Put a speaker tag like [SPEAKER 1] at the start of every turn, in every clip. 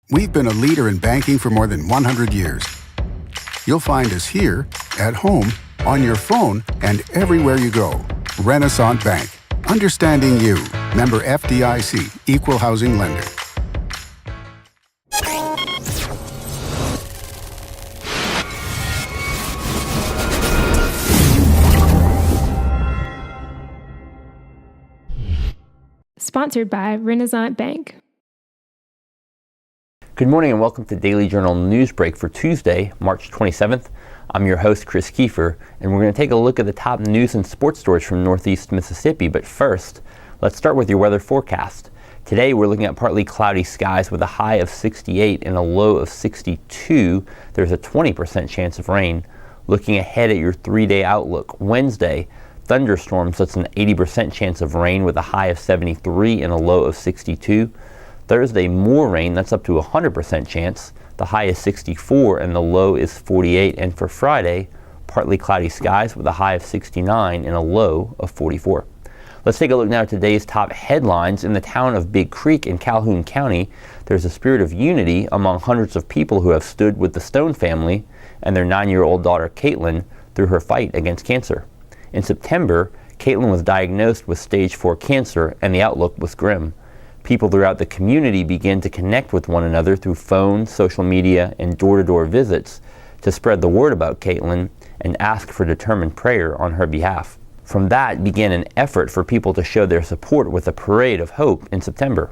[SPEAKER 1] We've been a leader in banking for more than 100 years. You'll find us here, at home, on your phone, and everywhere you go. Renaissance Bank. Understanding you. Member FDIC. Equal housing lender.
[SPEAKER 2] Sponsored by Renaissance Bank.
[SPEAKER 3] Good morning and welcome to Daily Journal Newsbreak for Tuesday, March 27th. I'm your host, Chris Kiefer, and we're going to take a look at the top news and sports stories from Northeast Mississippi. But first, let's start with your weather forecast. Today, we're looking at partly cloudy skies with a high of 68 and a low of 62. There's a 20% chance of rain. Looking ahead at your 3-day outlook, Wednesday, thunderstorms, that's an 80% chance of rain with a high of 73 and a low of 62. Thursday, more rain, that's up to a 100% chance. The high is 64 and the low is 48. And for Friday, partly cloudy skies with a high of 69 and a low of 44. Let's take a look now at today's top headlines. In the town of Big Creek in Calhoun County, there's a spirit of unity among hundreds of people who have stood with the Stone family and their 9-year-old daughter, Caitlin, through her fight against cancer. In September, Caitlin was diagnosed with stage 4 cancer and the outlook was grim. People throughout the community began to connect with one another through phone, social media, and door-to-door visits to spread the word about Caitlin and ask for determined prayer on her behalf. From that began an effort for people to show their support with a parade of hope in September.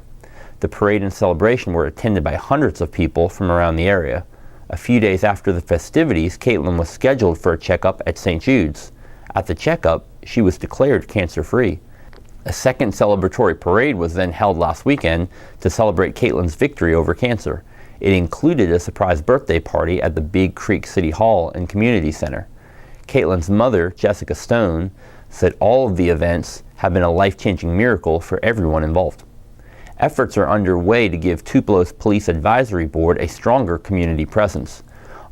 [SPEAKER 3] The parade and celebration were attended by hundreds of people from around the area. A few days after the festivities, Caitlin was scheduled for a checkup at St. Jude's. At the checkup, she was declared cancer-free. A second celebratory parade was then held last weekend to celebrate Caitlin's victory over cancer. It included a surprise birthday party at the Big Creek City Hall and Community Center. Caitlin's mother, Jessica Stone, said all of the events have been a life-changing miracle for everyone involved. Efforts are underway to give Tupelo's Police Advisory Board a stronger community presence.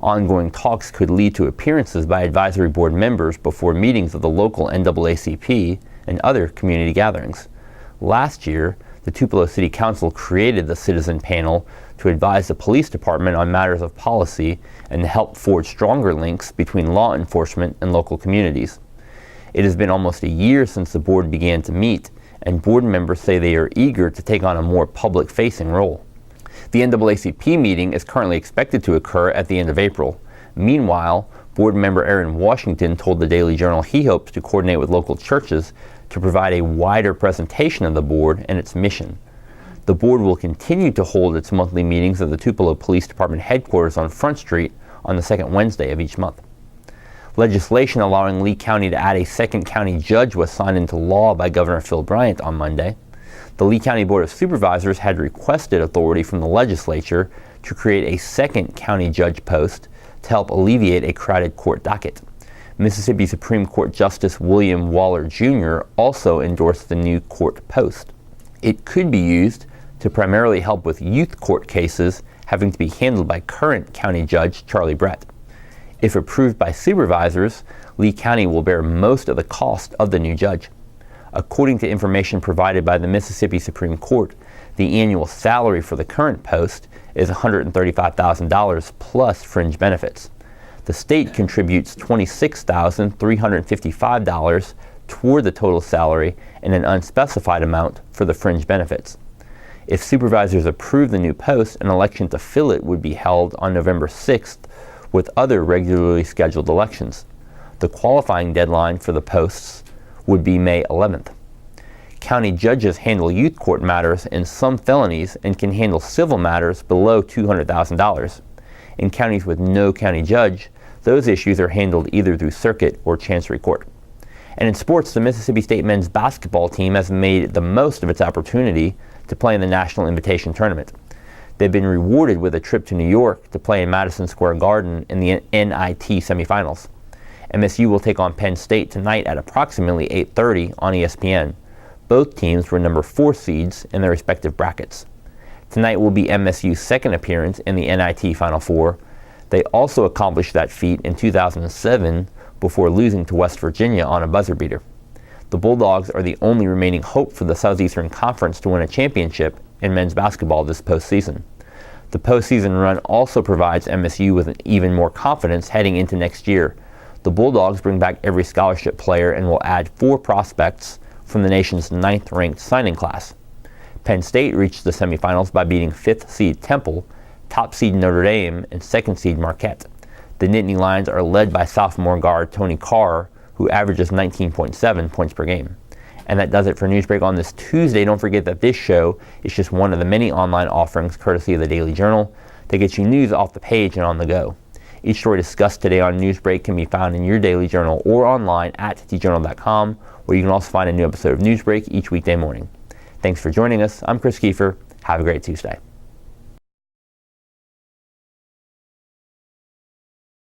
[SPEAKER 3] Ongoing talks could lead to appearances by advisory board members before meetings of the local NAACP and other community gatherings. Last year, the Tupelo City Council created the Citizen Panel to advise the police department on matters of policy and to help forge stronger links between law enforcement and local communities. It has been almost a year since the board began to meet, and board members say they are eager to take on a more public-facing role. The NAACP meeting is currently expected to occur at the end of April. Meanwhile, board member Aaron Washington told the Daily Journal he hopes to coordinate with local churches to provide a wider presentation of the board and its mission. The board will continue to hold its monthly meetings at the Tupelo Police Department headquarters on Front Street on the second Wednesday of each month. Legislation allowing Lee County to add a second county judge was signed into law by Governor Phil Bryant on Monday. The Lee County Board of Supervisors had requested authority from the legislature to create a second county judge post to help alleviate a crowded court docket. Mississippi Supreme Court Justice William Waller Jr. also endorsed the new court post. It could be used to primarily help with youth court cases having to be handled by current county judge Charlie Brett. If approved by supervisors, Lee County will bear most of the cost of the new judge. According to information provided by the Mississippi Supreme Court, the annual salary for the current post is $135,000 plus fringe benefits. The state contributes $26,355 toward the total salary and an unspecified amount for the fringe benefits. If supervisors approve the new post, an election to fill it would be held on November 6th with other regularly scheduled elections. The qualifying deadline for the posts would be May 11th. County judges handle youth court matters and some felonies and can handle civil matters below $200,000. In counties with no county judge, those issues are handled either through circuit or chancery court. And in sports, the Mississippi State men's basketball team has made the most of its opportunity to play in the National Invitation Tournament. They've been rewarded with a trip to New York to play in Madison Square Garden in the NIT semifinals. MSU will take on Penn State tonight at approximately 8:30 on ESPN. Both teams were number 4 seeds in their respective brackets. Tonight will be MSU's second appearance in the NIT Final Four. They also accomplished that feat in 2007 before losing to West Virginia on a buzzer beater. The Bulldogs are the only remaining hope for the Southeastern Conference to win a championship in men's basketball this postseason. The postseason run also provides MSU with even more confidence heading into next year. The Bulldogs bring back every scholarship player and will add 4 prospects from the nation's 9th-ranked signing class. Penn State reached the semifinals by beating 5th seed Temple, top seed Notre Dame, and 2nd seed Marquette. The Nittany Lions are led by sophomore guard Tony Carr, who averages 19.7 points per game. And that does it for Newsbreak on this Tuesday. Don't forget that this show is just one of the many online offerings courtesy of the Daily Journal that gets you news off the page and on the go. Each story discussed today on Newsbreak can be found in your Daily Journal or online at tjournal.com, where you can also find a new episode of Newsbreak each weekday morning. Thanks for joining us. I'm Chris Kiefer. Have a great Tuesday.